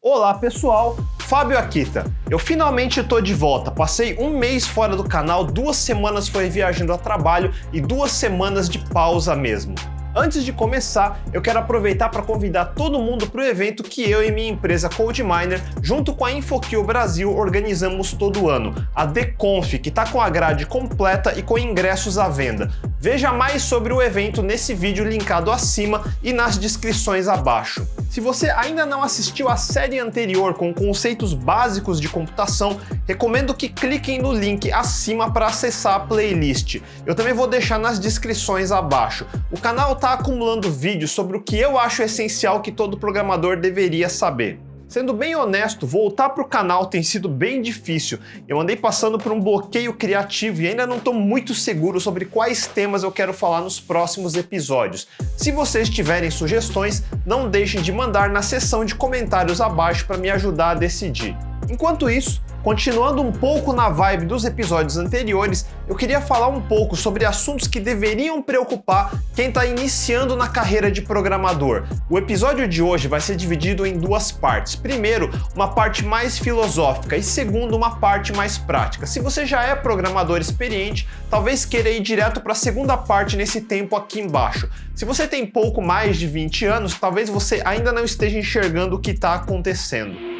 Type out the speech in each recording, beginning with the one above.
Olá pessoal, Fábio Akita. Eu finalmente estou de volta. Passei um mês fora do canal, 2 semanas foi viajando a trabalho e 2 semanas de pausa mesmo. Antes de começar, eu quero aproveitar para convidar todo mundo para o evento que eu e minha empresa CodeMiner, junto com a InfoKill Brasil, organizamos todo ano, a TheConf, que está com a grade completa e com ingressos à venda. Veja mais sobre o evento nesse vídeo linkado acima e nas descrições abaixo. Se você ainda não assistiu a série anterior com conceitos básicos de computação, recomendo que cliquem no link acima para acessar a playlist. Eu também vou deixar nas descrições abaixo. O canal está acumulando vídeos sobre o que eu acho essencial que todo programador deveria saber. Sendo bem honesto, voltar para o canal tem sido bem difícil. Eu andei passando por um bloqueio criativo e ainda não estou muito seguro sobre quais temas eu quero falar nos próximos episódios. Se vocês tiverem sugestões, não deixem de mandar na seção de comentários abaixo para me ajudar a decidir. Enquanto isso, continuando um pouco na vibe dos episódios anteriores, eu queria falar um pouco sobre assuntos que deveriam preocupar quem está iniciando na carreira de programador. O episódio de hoje vai ser dividido em 2 partes. Primeiro, uma parte mais filosófica e segundo, uma parte mais prática. Se você já é programador experiente, talvez queira ir direto para a segunda parte nesse tempo aqui embaixo. Se você tem pouco mais de 20 anos, talvez você ainda não esteja enxergando o que está acontecendo.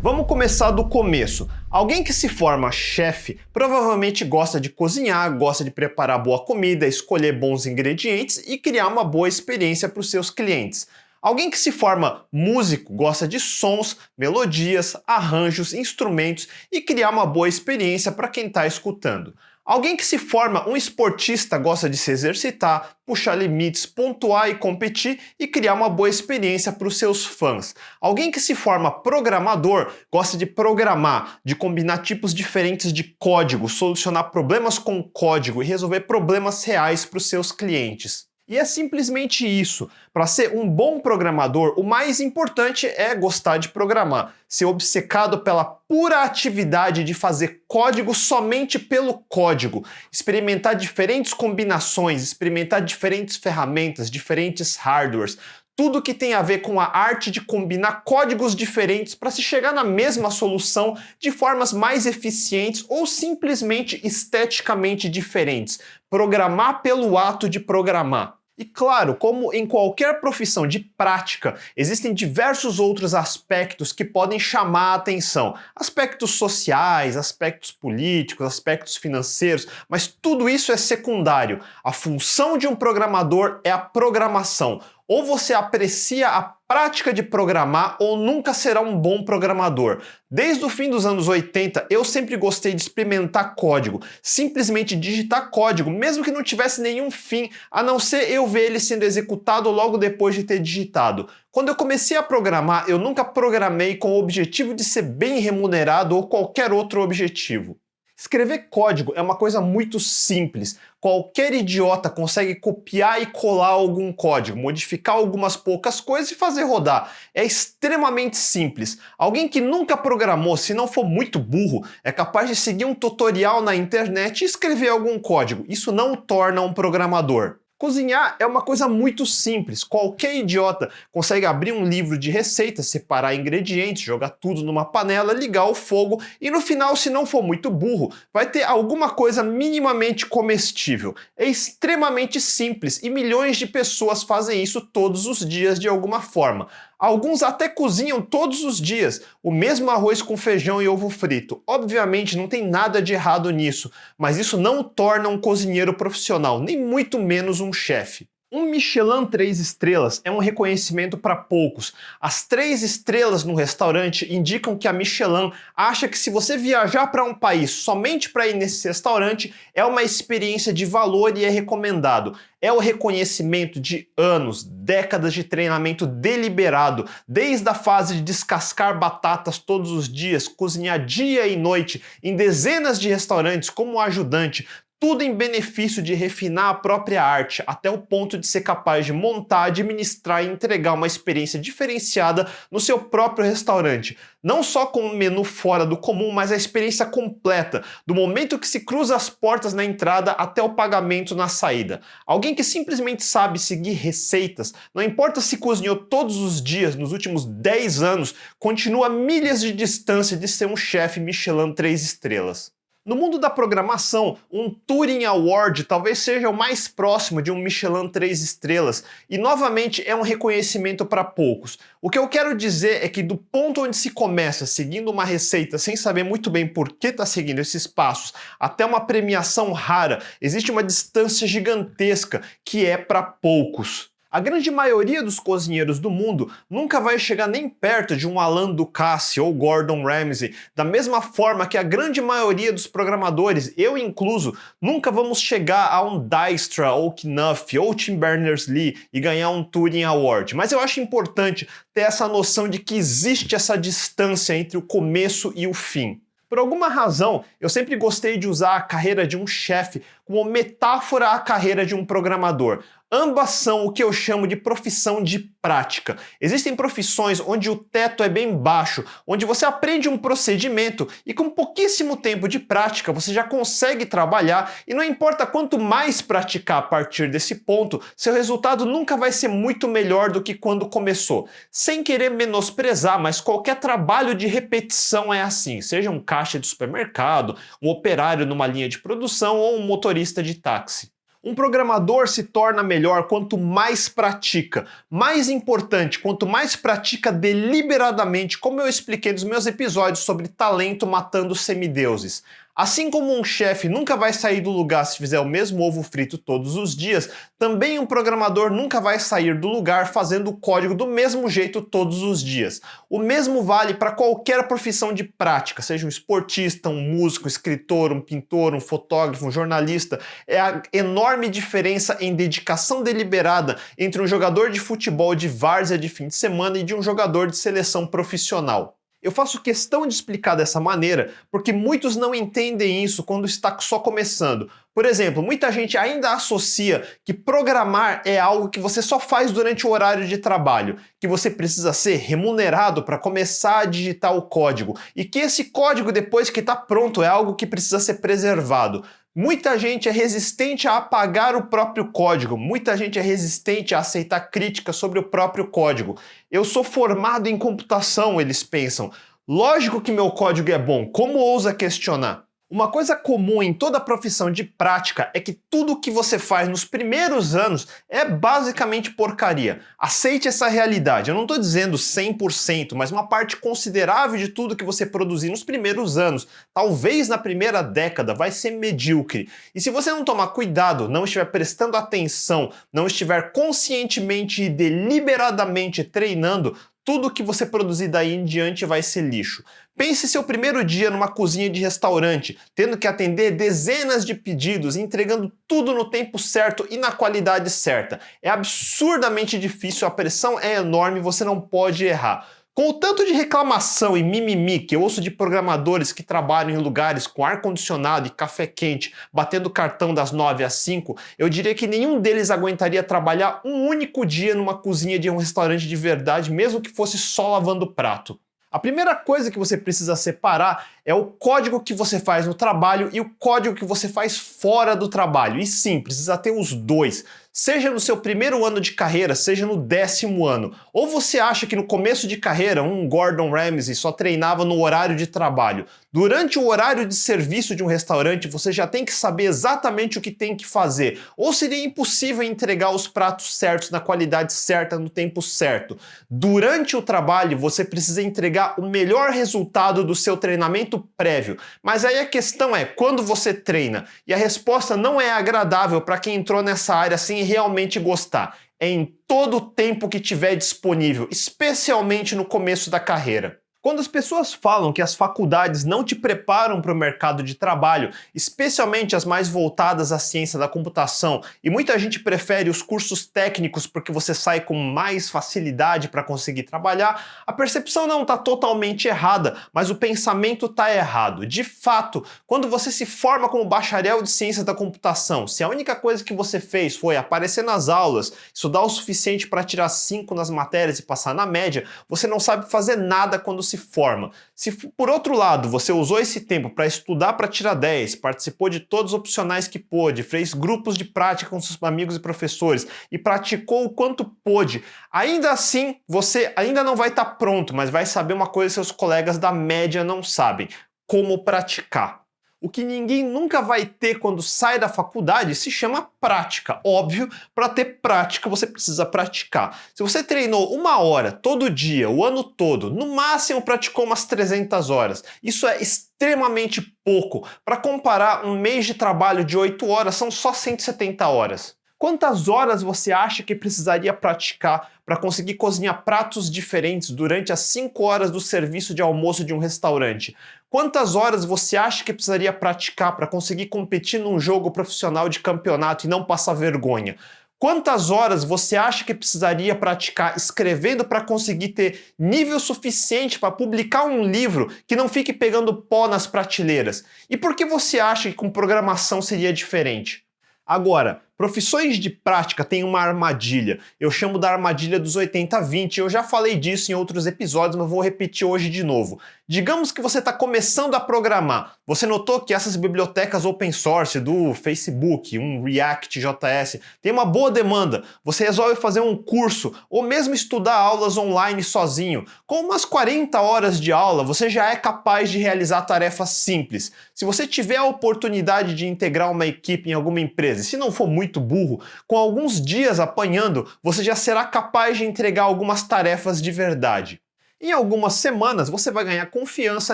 Vamos começar do começo. Alguém que se forma chefe provavelmente gosta de cozinhar, gosta de preparar boa comida, escolher bons ingredientes e criar uma boa experiência para os seus clientes. Alguém que se forma músico gosta de sons, melodias, arranjos, instrumentos e criar uma boa experiência para quem está escutando. Alguém que se forma um esportista gosta de se exercitar, puxar limites, pontuar e competir e criar uma boa experiência para os seus fãs. Alguém que se forma programador gosta de programar, de combinar tipos diferentes de código, solucionar problemas com código e resolver problemas reais para os seus clientes. E é simplesmente isso. Para ser um bom programador, o mais importante é gostar de programar, ser obcecado pela pura atividade de fazer código somente pelo código, experimentar diferentes combinações, experimentar diferentes ferramentas, diferentes hardwares, tudo que tem a ver com a arte de combinar códigos diferentes para se chegar na mesma solução de formas mais eficientes ou simplesmente esteticamente diferentes. Programar pelo ato de programar. E claro, como em qualquer profissão de prática, existem diversos outros aspectos que podem chamar a atenção. Aspectos sociais, aspectos políticos, aspectos financeiros, mas tudo isso é secundário. A função de um programador é a programação. Ou você aprecia a prática de programar ou nunca será um bom programador. Desde o fim dos anos 80, eu sempre gostei de experimentar código, simplesmente digitar código, mesmo que não tivesse nenhum fim, a não ser eu ver ele sendo executado logo depois de ter digitado. Quando eu comecei a programar, eu nunca programei com o objetivo de ser bem remunerado ou qualquer outro objetivo. Escrever código é uma coisa muito simples. Qualquer idiota consegue copiar e colar algum código, modificar algumas poucas coisas e fazer rodar. É extremamente simples. Alguém que nunca programou, se não for muito burro, é capaz de seguir um tutorial na internet e escrever algum código. Isso não o torna um programador. Cozinhar é uma coisa muito simples. Qualquer idiota consegue abrir um livro de receitas, separar ingredientes, jogar tudo numa panela, ligar o fogo e no final, se não for muito burro, vai ter alguma coisa minimamente comestível. É extremamente simples e milhões de pessoas fazem isso todos os dias de alguma forma. Alguns até cozinham todos os dias, o mesmo arroz com feijão e ovo frito. Obviamente não tem nada de errado nisso, mas isso não o torna um cozinheiro profissional, nem muito menos um chefe. Um Michelin 3 estrelas é um reconhecimento para poucos. As 3 estrelas no restaurante indicam que a Michelin acha que se você viajar para um país somente para ir nesse restaurante, é uma experiência de valor e é recomendado. É o reconhecimento de anos, décadas de treinamento deliberado, desde a fase de descascar batatas todos os dias, cozinhar dia e noite em dezenas de restaurantes como ajudante. tudo em benefício de refinar a própria arte, até o ponto de ser capaz de montar, administrar e entregar uma experiência diferenciada no seu próprio restaurante. Não só com um menu fora do comum, mas a experiência completa, do momento que se cruza as portas na entrada até o pagamento na saída. Alguém que simplesmente sabe seguir receitas, não importa se cozinhou todos os dias nos últimos 10 anos, continua a milhas de distância de ser um chefe Michelin 3 estrelas. No mundo da programação, um Turing Award talvez seja o mais próximo de um Michelin 3 estrelas, e novamente é um reconhecimento para poucos. O que eu quero dizer é que do ponto onde se começa seguindo uma receita sem saber muito bem por que está seguindo esses passos, até uma premiação rara, existe uma distância gigantesca que é para poucos. A grande maioria dos cozinheiros do mundo nunca vai chegar nem perto de um Alain Ducasse ou Gordon Ramsay, da mesma forma que a grande maioria dos programadores, eu incluso, nunca vamos chegar a um Dijkstra ou Knuth ou Tim Berners-Lee e ganhar um Turing Award. Mas eu acho importante ter essa noção de que existe essa distância entre o começo e o fim. Por alguma razão, eu sempre gostei de usar a carreira de um chefe como metáfora à carreira de um programador. Ambas são o que eu chamo de profissão de prática. Existem profissões onde o teto é bem baixo, onde você aprende um procedimento e com pouquíssimo tempo de prática você já consegue trabalhar e não importa quanto mais praticar a partir desse ponto, seu resultado nunca vai ser muito melhor do que quando começou. Sem querer menosprezar, mas qualquer trabalho de repetição é assim, seja um caixa de supermercado, um operário numa linha de produção ou um motorista de táxi. Um programador se torna melhor quanto mais pratica. Mais importante, quanto mais pratica deliberadamente, como eu expliquei nos meus episódios sobre talento matando semideuses. Assim como um chefe nunca vai sair do lugar se fizer o mesmo ovo frito todos os dias, também um programador nunca vai sair do lugar fazendo o código do mesmo jeito todos os dias. O mesmo vale para qualquer profissão de prática, seja um esportista, um músico, um escritor, um pintor, um fotógrafo, um jornalista. É a enorme diferença em dedicação deliberada entre um jogador de futebol de várzea de fim de semana e de um jogador de seleção profissional. Eu faço questão de explicar dessa maneira porque muitos não entendem isso quando está só começando. Por exemplo, muita gente ainda associa que programar é algo que você só faz durante o horário de trabalho, que você precisa ser remunerado para começar a digitar o código e que esse código, depois que está pronto, é algo que precisa ser preservado. Muita gente é resistente a apagar o próprio código, muita gente é resistente a aceitar críticas sobre o próprio código. Eu sou formado em computação, eles pensam. Lógico que meu código é bom, como ousa questionar? Uma coisa comum em toda profissão de prática é que tudo o que você faz nos primeiros anos é basicamente porcaria. Aceite essa realidade. Eu não estou dizendo 100%, mas uma parte considerável de tudo que você produzir nos primeiros anos, talvez na primeira década, vai ser medíocre. E se você não tomar cuidado, não estiver prestando atenção, não estiver conscientemente e deliberadamente treinando, tudo que você produzir daí em diante vai ser lixo. Pense seu primeiro dia numa cozinha de restaurante, tendo que atender dezenas de pedidos, entregando tudo no tempo certo e na qualidade certa. É absurdamente difícil, a pressão é enorme, você não pode errar. Com o tanto de reclamação e mimimi que eu ouço de programadores que trabalham em lugares com ar-condicionado e café quente, batendo cartão das 9 às 5, eu diria que nenhum deles aguentaria trabalhar um único dia numa cozinha de um restaurante de verdade, mesmo que fosse só lavando prato. A primeira coisa que você precisa separar é o código que você faz no trabalho e o código que você faz fora do trabalho. E sim, precisa ter os dois. Seja no seu primeiro ano de carreira, seja no 10º ano. Ou você acha que no começo de carreira um Gordon Ramsay só treinava no horário de trabalho. Durante o horário de serviço de um restaurante, você já tem que saber exatamente o que tem que fazer. Ou seria impossível entregar os pratos certos na qualidade certa, no tempo certo. Durante o trabalho, você precisa entregar o melhor resultado do seu treinamento prévio. Mas aí a questão é, quando você treina? E a resposta não é agradável para quem entrou nessa área sem realmente gostar. É em todo o tempo que tiver disponível, especialmente no começo da carreira. Quando as pessoas falam que as faculdades não te preparam para o mercado de trabalho, especialmente as mais voltadas à ciência da computação, e muita gente prefere os cursos técnicos porque você sai com mais facilidade para conseguir trabalhar, a percepção não está totalmente errada, mas o pensamento está errado. De fato, quando você se forma como bacharel de ciência da computação, se a única coisa que você fez foi aparecer nas aulas, estudar o suficiente para tirar 5 nas matérias e passar na média, você não sabe fazer nada quando se forma. Se por outro lado você usou esse tempo para estudar para tirar 10, participou de todos os opcionais que pôde, fez grupos de prática com seus amigos e professores e praticou o quanto pôde, ainda assim você ainda não vai estar pronto, mas vai saber uma coisa que seus colegas da média não sabem: como praticar. O que ninguém nunca vai ter quando sai da faculdade se chama prática. Óbvio, para ter prática você precisa praticar. Se você treinou 1 hora todo dia, o ano todo, no máximo praticou umas 300 horas. Isso é extremamente pouco. Para comparar, um mês de trabalho de 8 horas são só 170 horas. Quantas horas você acha que precisaria praticar para conseguir cozinhar pratos diferentes durante as 5 horas do serviço de almoço de um restaurante? Quantas horas você acha que precisaria praticar para conseguir competir num jogo profissional de campeonato e não passar vergonha? Quantas horas você acha que precisaria praticar escrevendo para conseguir ter nível suficiente para publicar um livro que não fique pegando pó nas prateleiras? E por que você acha que com programação seria diferente? Agora, profissões de prática têm uma armadilha. Eu chamo da armadilha dos 80-20. Eu já falei disso em outros episódios, mas vou repetir hoje de novo. Digamos que você está começando a programar. Você notou que essas bibliotecas open source do Facebook, um React.js, tem uma boa demanda. Você resolve fazer um curso ou mesmo estudar aulas online sozinho. Com umas 40 horas de aula, você já é capaz de realizar tarefas simples. Se você tiver a oportunidade de integrar uma equipe em alguma empresa, e se não for muito burro, com alguns dias apanhando, você já será capaz de entregar algumas tarefas de verdade. Em algumas semanas você vai ganhar confiança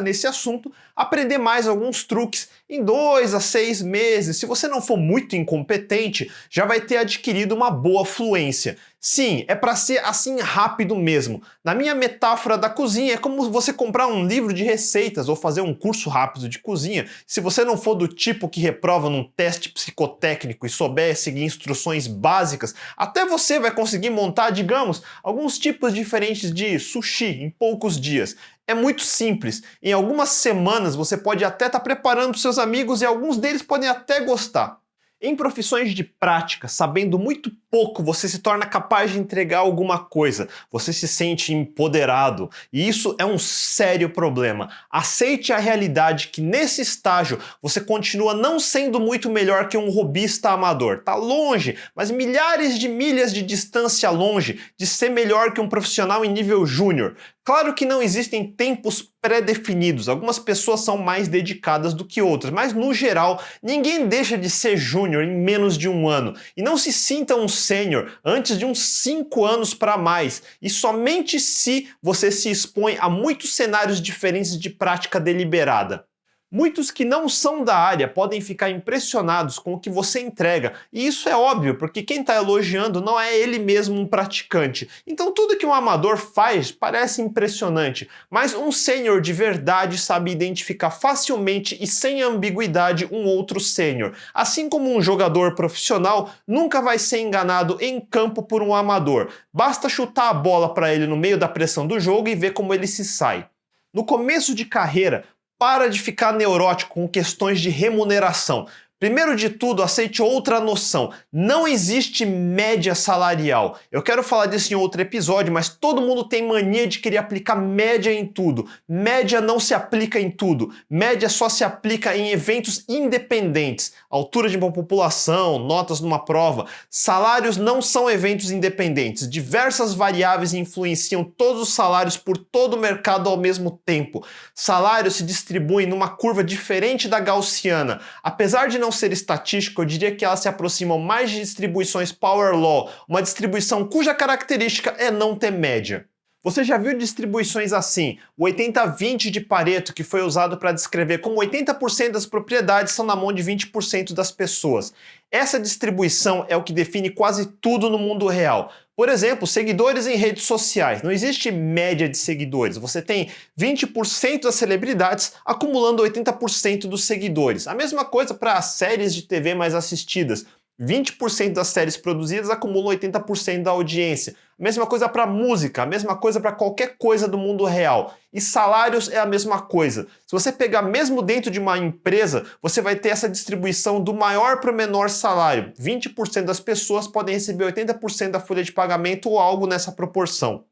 nesse assunto, aprender mais alguns truques. Em 2 a 6 meses, se você não for muito incompetente, já vai ter adquirido uma boa fluência. Sim, é para ser assim rápido mesmo. Na minha metáfora da cozinha, é como você comprar um livro de receitas ou fazer um curso rápido de cozinha. Se você não for do tipo que reprova num teste psicotécnico e souber seguir instruções básicas, até você vai conseguir montar, digamos, alguns tipos diferentes de sushi em poucos dias. É muito simples. Em algumas semanas você pode até estar preparando para seus amigos e alguns deles podem até gostar. Em profissões de prática, sabendo muito pouco, você se torna capaz de entregar alguma coisa. Você se sente empoderado. E isso é um sério problema. Aceite a realidade que nesse estágio você continua não sendo muito melhor que um hobbyista amador. Tá longe, mas milhares de milhas de distância longe de ser melhor que um profissional em nível júnior. Claro que não existem tempos pré-definidos, algumas pessoas são mais dedicadas do que outras, mas no geral, ninguém deixa de ser júnior em menos de 1 ano. E não se sinta um sênior antes de uns 5 anos para mais, e somente se você se expõe a muitos cenários diferentes de prática deliberada. Muitos que não são da área podem ficar impressionados com o que você entrega, e isso é óbvio, porque quem está elogiando não é ele mesmo um praticante. Então tudo que um amador faz parece impressionante, mas um sênior de verdade sabe identificar facilmente e sem ambiguidade um outro sênior. Assim como um jogador profissional nunca vai ser enganado em campo por um amador. Basta chutar a bola para ele no meio da pressão do jogo e ver como ele se sai. No começo de carreira, para de ficar neurótico com questões de remuneração. Primeiro de tudo, aceite outra noção. Não existe média salarial. Eu quero falar disso em outro episódio, mas todo mundo tem mania de querer aplicar média em tudo. Média não se aplica em tudo. Média só se aplica em eventos independentes. Altura de uma população, notas numa prova. Salários não são eventos independentes. Diversas variáveis influenciam todos os salários por todo o mercado ao mesmo tempo. Salários se distribuem numa curva diferente da gaussiana. Apesar de não ser estatístico, eu diria que elas se aproximam mais de distribuições Power Law, uma distribuição cuja característica é não ter média. Você já viu distribuições assim, o 80-20 de Pareto, que foi usado para descrever como 80% das propriedades são na mão de 20% das pessoas. Essa distribuição é o que define quase tudo no mundo real. Por exemplo, seguidores em redes sociais. Não existe média de seguidores. Você tem 20% das celebridades acumulando 80% dos seguidores. A mesma coisa para as séries de TV mais assistidas. 20% das séries produzidas acumulam 80% da audiência. A mesma coisa para música, a mesma coisa para qualquer coisa do mundo real. E salários é a mesma coisa. Se você pegar mesmo dentro de uma empresa, você vai ter essa distribuição do maior para o menor salário. 20% das pessoas podem receber 80% da folha de pagamento ou algo nessa proporção.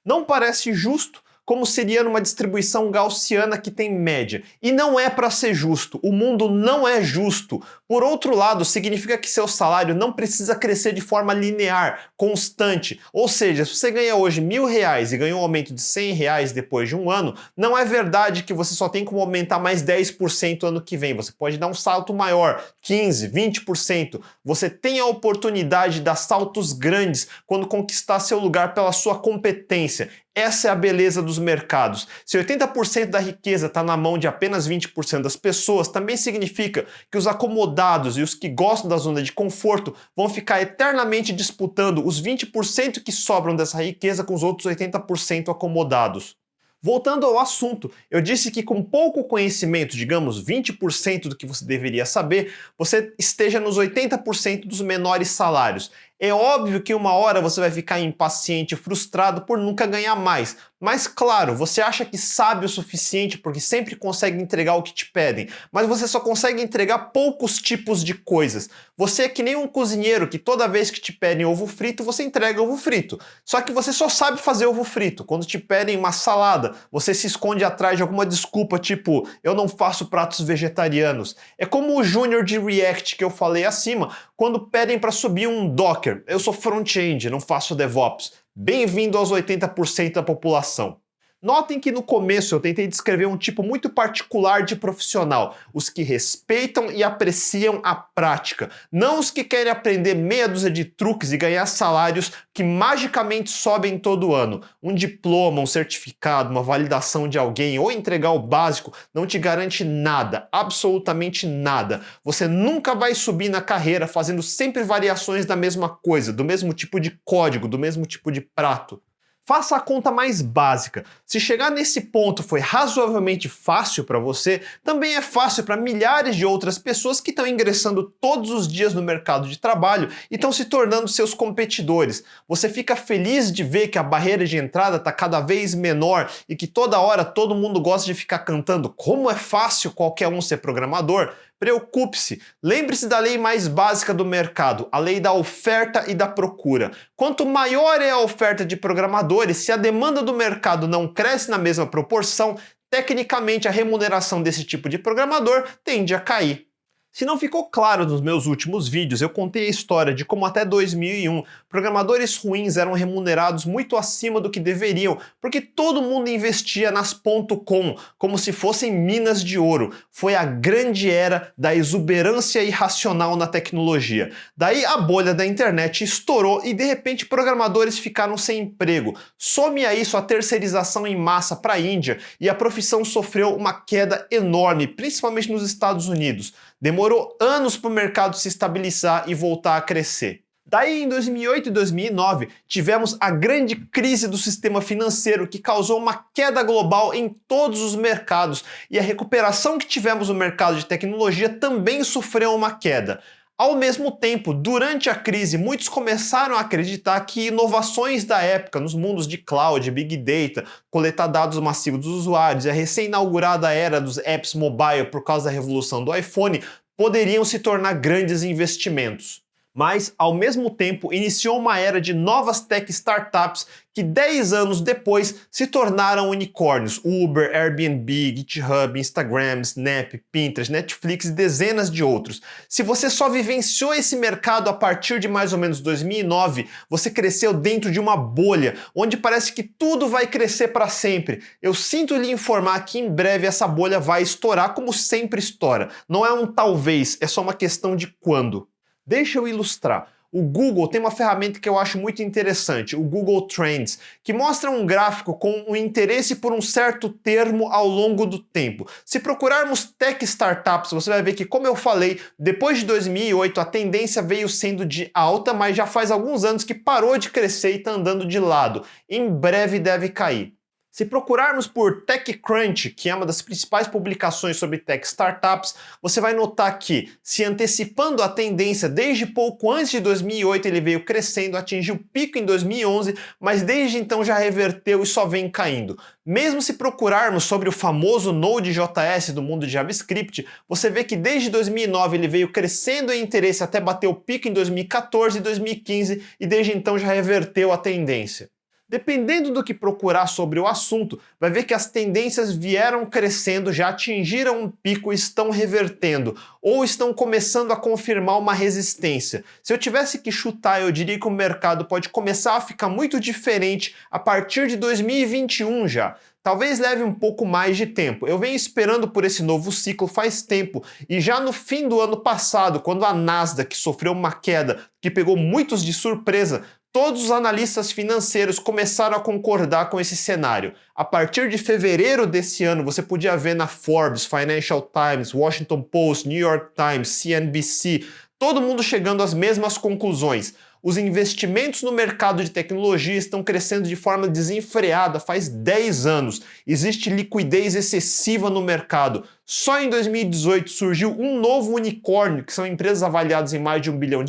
Não parece justo, como seria numa distribuição gaussiana que tem média. E não é para ser justo. O mundo não é justo. Por outro lado, significa que seu salário não precisa crescer de forma linear, constante. Ou seja, se você ganha hoje R$1.000 e ganha um aumento de R$100 depois de um ano, não é verdade que você só tem como aumentar mais 10% ano que vem. Você pode dar um salto maior, 15%, 20%. Você tem a oportunidade de dar saltos grandes quando conquistar seu lugar pela sua competência. Essa é a beleza dos mercados. Se 80% da riqueza está na mão de apenas 20% das pessoas, também significa que os acomodados e os que gostam da zona de conforto vão ficar eternamente disputando os 20% que sobram dessa riqueza com os outros 80% acomodados. Voltando ao assunto, eu disse que com pouco conhecimento, digamos 20% do que você deveria saber, você esteja nos 80% dos menores salários. É óbvio que uma hora você vai ficar impaciente e frustrado por nunca ganhar mais. Mas claro, você acha que sabe o suficiente porque sempre consegue entregar o que te pedem, mas você só consegue entregar poucos tipos de coisas. Você é que nem um cozinheiro que toda vez que te pedem ovo frito, você entrega ovo frito. Só que você só sabe fazer ovo frito. Quando te pedem uma salada, você se esconde atrás de alguma desculpa, tipo, eu não faço pratos vegetarianos. É como o Júnior de React que eu falei acima, quando pedem para subir um Docker. Eu sou front-end, não faço DevOps. Bem-vindo aos 80% da população. Notem que no começo eu tentei descrever um tipo muito particular de profissional, os que respeitam e apreciam a prática, não os que querem aprender meia dúzia de truques e ganhar salários que magicamente sobem todo ano. Um diploma, um certificado, uma validação de alguém ou entregar o básico não te garante nada, absolutamente nada. Você nunca vai subir na carreira fazendo sempre variações da mesma coisa, do mesmo tipo de código, do mesmo tipo de prato. Faça a conta mais básica. Se chegar nesse ponto foi razoavelmente fácil para você, também é fácil para milhares de outras pessoas que estão ingressando todos os dias no mercado de trabalho e estão se tornando seus competidores. Você fica feliz de ver que a barreira de entrada está cada vez menor e que toda hora todo mundo gosta de ficar cantando como é fácil qualquer um ser programador? Preocupe-se, lembre-se da lei mais básica do mercado, a lei da oferta e da procura. Quanto maior é a oferta de programadores, se a demanda do mercado não cresce na mesma proporção, tecnicamente a remuneração desse tipo de programador tende a cair. Se não ficou claro nos meus últimos vídeos, eu contei a história de como até 2001 programadores ruins eram remunerados muito acima do que deveriam, porque todo mundo investia nas .com como se fossem minas de ouro. Foi a grande era da exuberância irracional na tecnologia. Daí a bolha da internet estourou e de repente programadores ficaram sem emprego. Some a isso a terceirização em massa para a Índia e a profissão sofreu uma queda enorme, principalmente nos Estados Unidos. Demorou anos para o mercado se estabilizar e voltar a crescer. Daí, em 2008 e 2009, tivemos a grande crise do sistema financeiro que causou uma queda global em todos os mercados e a recuperação que tivemos no mercado de tecnologia também sofreu uma queda. Ao mesmo tempo, durante a crise, muitos começaram a acreditar que inovações da época nos mundos de cloud, big data, coletar dados massivos dos usuários e a recém-inaugurada era dos apps mobile por causa da revolução do iPhone poderiam se tornar grandes investimentos. Mas, ao mesmo tempo, iniciou uma era de novas tech startups que 10 anos depois se tornaram unicórnios. Uber, Airbnb, GitHub, Instagram, Snap, Pinterest, Netflix e dezenas de outros. Se você só vivenciou esse mercado a partir de mais ou menos 2009, você cresceu dentro de uma bolha, onde parece que tudo vai crescer para sempre. Eu sinto lhe informar que em breve essa bolha vai estourar como sempre estoura. Não é um talvez, é só uma questão de quando. Deixa eu ilustrar. O Google tem uma ferramenta que eu acho muito interessante, o Google Trends, que mostra um gráfico com o interesse por um certo termo ao longo do tempo. Se procurarmos tech startups, você vai ver que, como eu falei, depois de 2008 a tendência veio sendo de alta, mas já faz alguns anos que parou de crescer e está andando de lado. Em breve deve cair. Se procurarmos por TechCrunch, que é uma das principais publicações sobre tech startups, você vai notar que, se antecipando a tendência desde pouco antes de 2008, ele veio crescendo, atingiu pico em 2011, mas desde então já reverteu e só vem caindo. Mesmo se procurarmos sobre o famoso Node.js do mundo de JavaScript, você vê que desde 2009 ele veio crescendo em interesse até bater o pico em 2014 e 2015 e desde então já reverteu a tendência. Dependendo do que procurar sobre o assunto, vai ver que as tendências vieram crescendo, já atingiram um pico e estão revertendo, ou estão começando a confirmar uma resistência. Se eu tivesse que chutar, eu diria que o mercado pode começar a ficar muito diferente a partir de 2021 já. Talvez leve um pouco mais de tempo. Eu venho esperando por esse novo ciclo faz tempo, e já no fim do ano passado, quando a Nasdaq sofreu uma queda que pegou muitos de surpresa, todos os analistas financeiros começaram a concordar com esse cenário. A partir de fevereiro desse ano, você podia ver na Forbes, Financial Times, Washington Post, New York Times, CNBC, todo mundo chegando às mesmas conclusões. Os investimentos no mercado de tecnologia estão crescendo de forma desenfreada faz 10 anos. Existe liquidez excessiva no mercado. Só em 2018 surgiu um novo unicórnio, que são empresas avaliadas em mais de $1 bilhão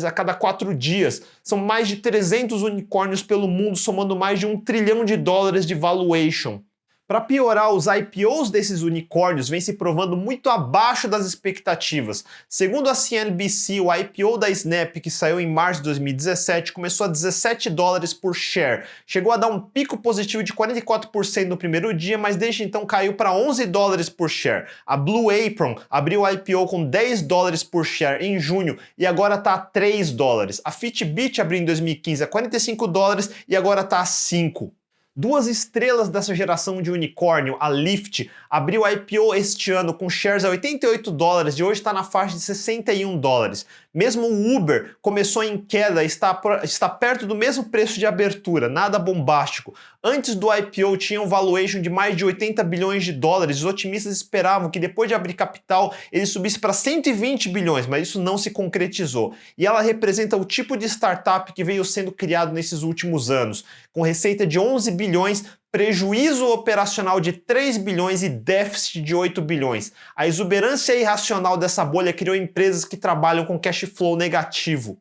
a cada 4 dias. São mais de 300 unicórnios pelo mundo, somando mais de $1 trilhão de valuation. Para piorar, os IPOs desses unicórnios vêm se provando muito abaixo das expectativas. Segundo a CNBC, o IPO da Snap, que saiu em março de 2017, começou a $17 por share. Chegou a dar um pico positivo de 44% no primeiro dia, mas desde então caiu para $11 por share. A Blue Apron abriu o IPO com $10 por share em junho e agora está a $3. A Fitbit abriu em 2015 a $45 e agora está a $5. Duas estrelas dessa geração de unicórnio, a Lyft, abriu a IPO este ano com shares a $88 e hoje está na faixa de $61. Mesmo o Uber começou em queda e está perto do mesmo preço de abertura, nada bombástico. Antes do IPO tinha um valuation de mais de $80 bilhões. Os otimistas esperavam que depois de abrir capital ele subisse para 120 bilhões, mas isso não se concretizou. E ela representa o tipo de startup que veio sendo criado nesses últimos anos, com receita de 11 bilhões, prejuízo operacional de 3 bilhões e déficit de 8 bilhões. A exuberância irracional dessa bolha criou empresas que trabalham com cash flow negativo.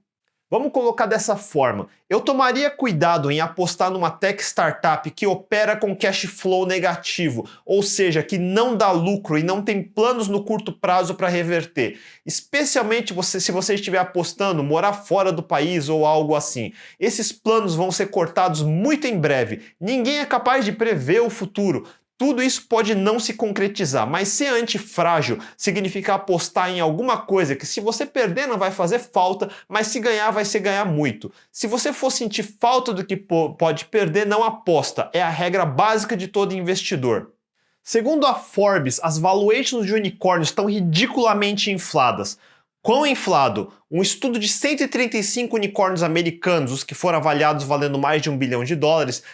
Vamos colocar dessa forma, eu tomaria cuidado em apostar numa tech startup que opera com cash flow negativo, ou seja, que não dá lucro e não tem planos no curto prazo para reverter. Especialmente se você estiver apostando morar fora do país ou algo assim. Esses planos vão ser cortados muito em breve. Ninguém é capaz de prever o futuro. Tudo isso pode não se concretizar, mas ser antifrágil significa apostar em alguma coisa que se você perder não vai fazer falta, mas se ganhar vai ser ganhar muito. Se você for sentir falta do que pode perder, não aposta. É a regra básica de todo investidor. Segundo a Forbes, as valuations de unicórnios estão ridiculamente infladas. Quão inflado? Um estudo de 135 unicórnios americanos, os que foram avaliados valendo mais de $1 bilhão,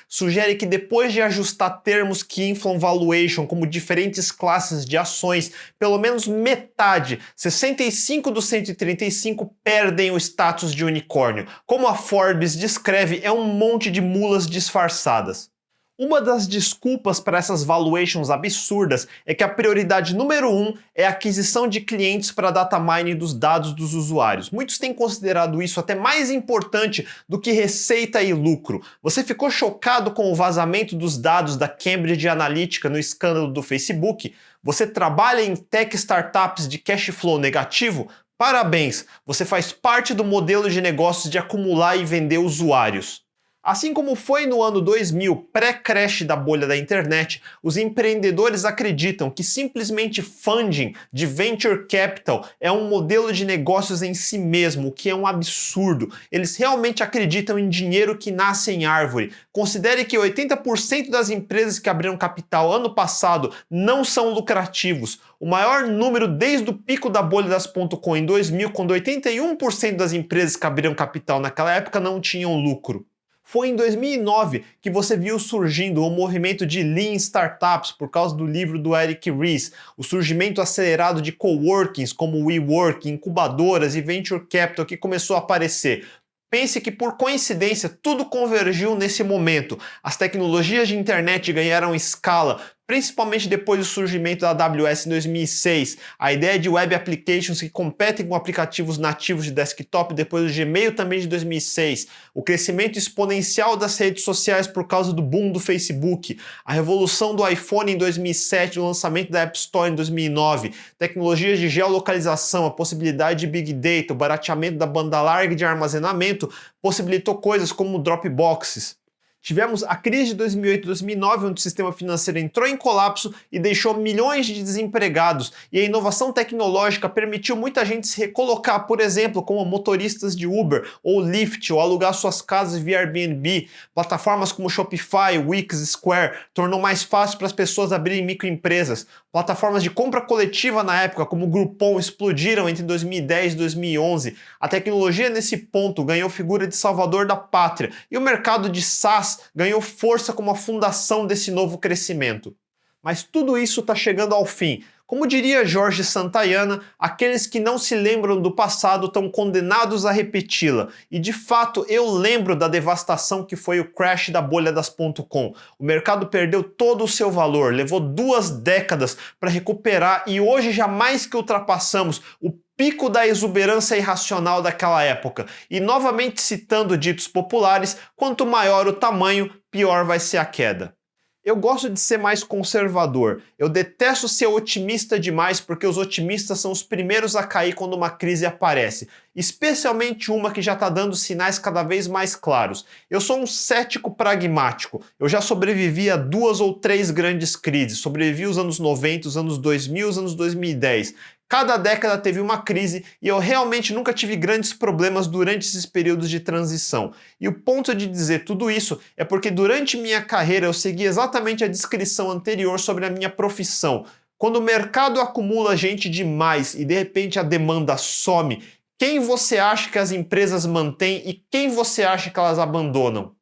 sugere que depois de ajustar termos que inflam valuation, como diferentes classes de ações, pelo menos metade, 65 dos 135, perdem o status de unicórnio. Como a Forbes descreve, é um monte de mulas disfarçadas. Uma das desculpas para essas valuations absurdas é que a prioridade número 1 é a aquisição de clientes para data mining dos dados dos usuários. Muitos têm considerado isso até mais importante do que receita e lucro. Você ficou chocado com o vazamento dos dados da Cambridge Analytica no escândalo do Facebook? Você trabalha em tech startups de cash flow negativo? Parabéns! Você faz parte do modelo de negócios de acumular e vender usuários. Assim como foi no ano 2000, pré-crash da bolha da internet, os empreendedores acreditam que simplesmente funding de venture capital é um modelo de negócios em si mesmo, o que é um absurdo. Eles realmente acreditam em dinheiro que nasce em árvore. Considere que 80% das empresas que abriram capital ano passado não são lucrativos. O maior número desde o pico da bolha das .com em 2000, quando 81% das empresas que abriram capital naquela época não tinham lucro. Foi em 2009 que você viu surgindo o movimento de Lean Startups por causa do livro do Eric Ries, o surgimento acelerado de coworkings como WeWork, incubadoras e Venture Capital que começou a aparecer. Pense que, por coincidência, tudo convergiu nesse momento. As tecnologias de internet ganharam escala, principalmente depois do surgimento da AWS em 2006, a ideia de web applications que competem com aplicativos nativos de desktop depois do Gmail também de 2006, o crescimento exponencial das redes sociais por causa do boom do Facebook, a revolução do iPhone em 2007, o lançamento da App Store em 2009, tecnologias de geolocalização, a possibilidade de Big Data, o barateamento da banda larga de armazenamento possibilitou coisas como Dropboxes. Tivemos a crise de 2008 e 2009, onde o sistema financeiro entrou em colapso e deixou milhões de desempregados, e a inovação tecnológica permitiu muita gente se recolocar, por exemplo, como motoristas de Uber ou Lyft, ou alugar suas casas via Airbnb. Plataformas como Shopify, Wix, Square tornou mais fácil para as pessoas abrirem microempresas. Plataformas de compra coletiva na época, como Groupon, explodiram entre 2010 e 2011. A tecnologia nesse ponto ganhou figura de salvador da pátria, e o mercado de SaaS ganhou força como a fundação desse novo crescimento. Mas tudo isso está chegando ao fim. Como diria Jorge Santayana, aqueles que não se lembram do passado estão condenados a repeti-la. E de fato eu lembro da devastação que foi o crash da bolha das .com. O mercado perdeu todo o seu valor, levou 2 décadas para recuperar e hoje jamais que ultrapassamos o pico da exuberância irracional daquela época. E novamente citando ditos populares, quanto maior o tamanho, pior vai ser a queda. Eu gosto de ser mais conservador. Eu detesto ser otimista demais porque os otimistas são os primeiros a cair quando uma crise aparece. Especialmente uma que já está dando sinais cada vez mais claros. Eu sou um cético pragmático. Eu já sobrevivi a 2 ou 3 grandes crises. Sobrevivi os anos 90, os anos 2000, os anos 2010. Cada década teve uma crise e eu realmente nunca tive grandes problemas durante esses períodos de transição. E o ponto de dizer tudo isso é porque durante minha carreira eu segui exatamente a descrição anterior sobre a minha profissão. Quando o mercado acumula gente demais e de repente a demanda some, quem você acha que as empresas mantêm e quem você acha que elas abandonam?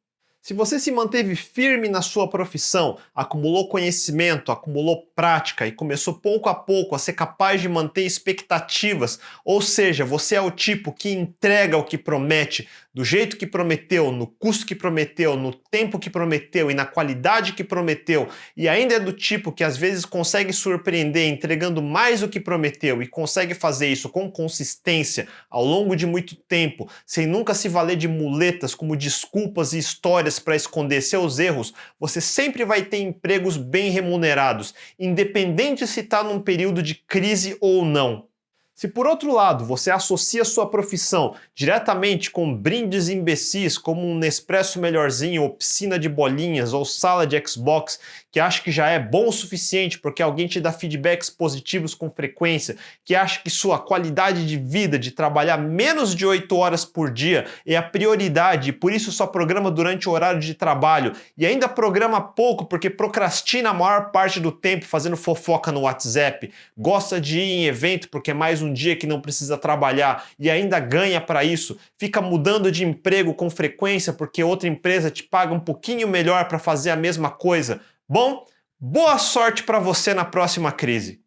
Se você se manteve firme na sua profissão, acumulou conhecimento, acumulou prática e começou pouco a pouco a ser capaz de manter expectativas, ou seja, você é o tipo que entrega o que promete, do jeito que prometeu, no custo que prometeu, no tempo que prometeu e na qualidade que prometeu, e ainda é do tipo que às vezes consegue surpreender entregando mais do que prometeu e consegue fazer isso com consistência ao longo de muito tempo, sem nunca se valer de muletas como desculpas e histórias para esconder seus erros, você sempre vai ter empregos bem remunerados, independente se está num período de crise ou não. Se por outro lado você associa sua profissão diretamente com brindes imbecis como um Nespresso melhorzinho ou piscina de bolinhas ou sala de Xbox, que acha que já é bom o suficiente porque alguém te dá feedbacks positivos com frequência, que acha que sua qualidade de vida de trabalhar menos de 8 horas por dia é a prioridade e por isso só programa durante o horário de trabalho e ainda programa pouco porque procrastina a maior parte do tempo fazendo fofoca no WhatsApp, gosta de ir em evento porque é mais um dia que não precisa trabalhar e ainda ganha para isso, fica mudando de emprego com frequência porque outra empresa te paga um pouquinho melhor para fazer a mesma coisa. Bom, boa sorte para você na próxima crise.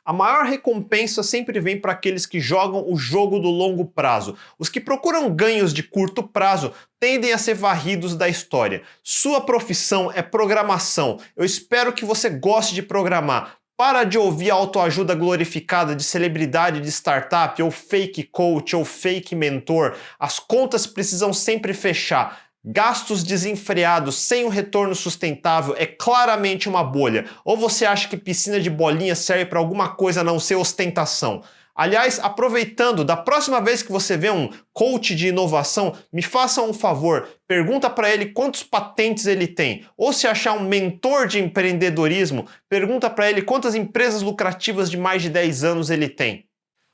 A maior recompensa sempre vem para aqueles que jogam o jogo do longo prazo. Os que procuram ganhos de curto prazo tendem a ser varridos da história. Sua profissão é programação. Eu espero que você goste de programar. Para de ouvir a autoajuda glorificada de celebridade de startup ou fake coach ou fake mentor. As contas precisam sempre fechar. Gastos desenfreados sem um retorno sustentável é claramente uma bolha. Ou você acha que piscina de bolinha serve para alguma coisa a não ser ostentação? Aliás, aproveitando, da próxima vez que você vê um coach de inovação, me faça um favor, pergunta para ele quantos patentes ele tem. Ou se achar um mentor de empreendedorismo, pergunta para ele quantas empresas lucrativas de mais de 10 anos ele tem.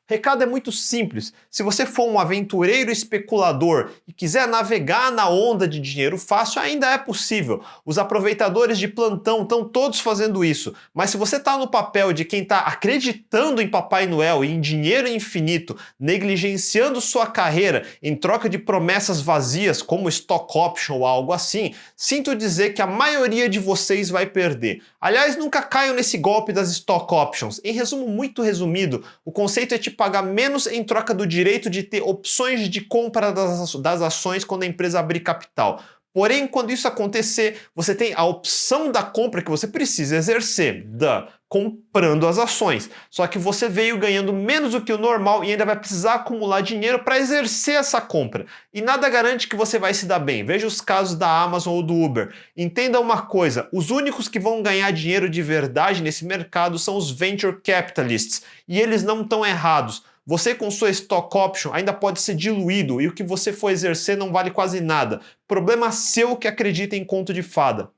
O recado é muito simples. Se você for um aventureiro especulador e quiser navegar na onda de dinheiro fácil, ainda é possível. Os aproveitadores de plantão estão todos fazendo isso. Mas se você está no papel de quem está acreditando em Papai Noel e em dinheiro infinito, negligenciando sua carreira em troca de promessas vazias como stock option ou algo assim, sinto dizer que a maioria de vocês vai perder. Aliás, nunca caiam nesse golpe das stock options. Em resumo muito resumido, o conceito é te pagar menos em troca do direito de ter opções de compra das ações quando a empresa abrir capital. Porém, quando isso acontecer, você tem a opção da compra que você precisa exercer, comprando as ações. Só que você veio ganhando menos do que o normal e ainda vai precisar acumular dinheiro para exercer essa compra. E nada garante que você vai se dar bem. Veja os casos da Amazon ou do Uber. Entenda uma coisa, os únicos que vão ganhar dinheiro de verdade nesse mercado são os venture capitalists. E eles não estão errados. Você com sua stock option ainda pode ser diluído e o que você for exercer não vale quase nada. Problema seu que acredita em conto de fada.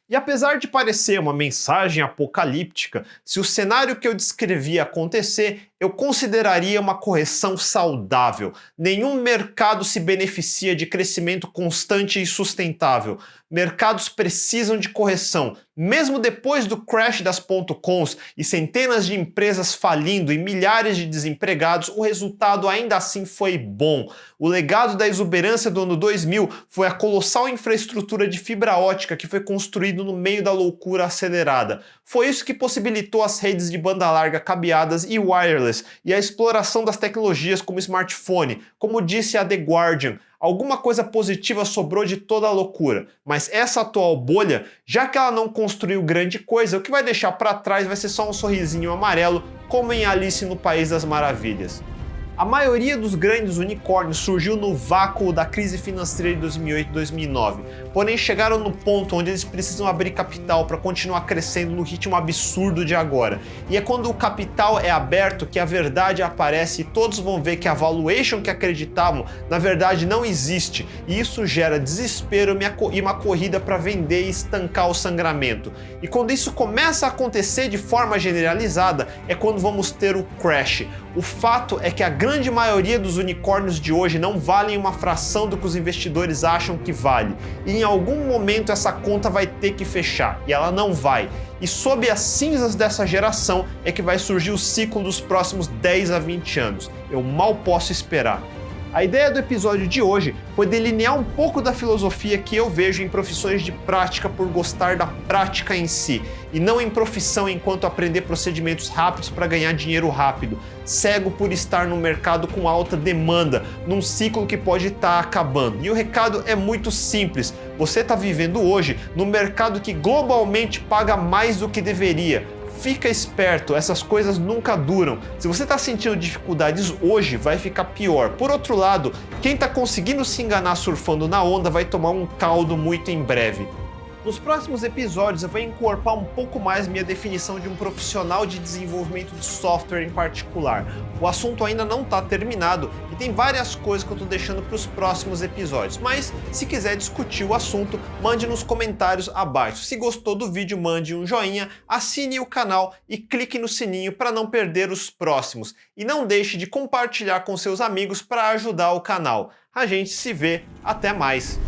E apesar de parecer uma mensagem apocalíptica, se o cenário que eu descrevi acontecer, eu consideraria uma correção saudável. Nenhum mercado se beneficia de crescimento constante e sustentável. Mercados precisam de correção. Mesmo depois do crash das .coms e centenas de empresas falindo e milhares de desempregados, o resultado ainda assim foi bom. O legado da exuberância do ano 2000 foi a colossal infraestrutura de fibra ótica que foi construído no meio da loucura acelerada. Foi isso que possibilitou as redes de banda larga cabeadas e wireless e a exploração das tecnologias como smartphone. Como disse a The Guardian, alguma coisa positiva sobrou de toda a loucura, mas essa atual bolha, já que ela não construiu grande coisa, o que vai deixar para trás vai ser só um sorrisinho amarelo, como em Alice no País das Maravilhas. A maioria dos grandes unicórnios surgiu no vácuo da crise financeira de 2008 e 2009, porém chegaram no ponto onde eles precisam abrir capital para continuar crescendo no ritmo absurdo de agora. E é quando o capital é aberto que a verdade aparece e todos vão ver que a valuation que acreditavam na verdade não existe, e isso gera desespero e uma corrida para vender e estancar o sangramento. E quando isso começa a acontecer de forma generalizada é quando vamos ter o crash. O fato é que a grande maioria dos unicórnios de hoje não valem uma fração do que os investidores acham que vale. E em algum momento essa conta vai ter que fechar, e ela não vai. E sob as cinzas dessa geração é que vai surgir o ciclo dos próximos 10 a 20 anos. Eu mal posso esperar. A ideia do episódio de hoje foi delinear um pouco da filosofia que eu vejo em profissões de prática por gostar da prática em si, e não em profissão enquanto aprender procedimentos rápidos para ganhar dinheiro rápido, cego por estar num mercado com alta demanda, num ciclo que pode estar acabando. E o recado é muito simples, você está vivendo hoje num mercado que globalmente paga mais do que deveria. Fica esperto, essas coisas nunca duram. Se você está sentindo dificuldades hoje, vai ficar pior. Por outro lado, quem está conseguindo se enganar surfando na onda vai tomar um caldo muito em breve. Nos próximos episódios eu vou encorpar um pouco mais minha definição de um profissional de desenvolvimento de software em particular. O assunto ainda não está terminado e tem várias coisas que eu estou deixando para os próximos episódios, mas se quiser discutir o assunto, mande nos comentários abaixo. Se gostou do vídeo, mande um joinha, assine o canal e clique no sininho para não perder os próximos. E não deixe de compartilhar com seus amigos para ajudar o canal. A gente se vê, até mais!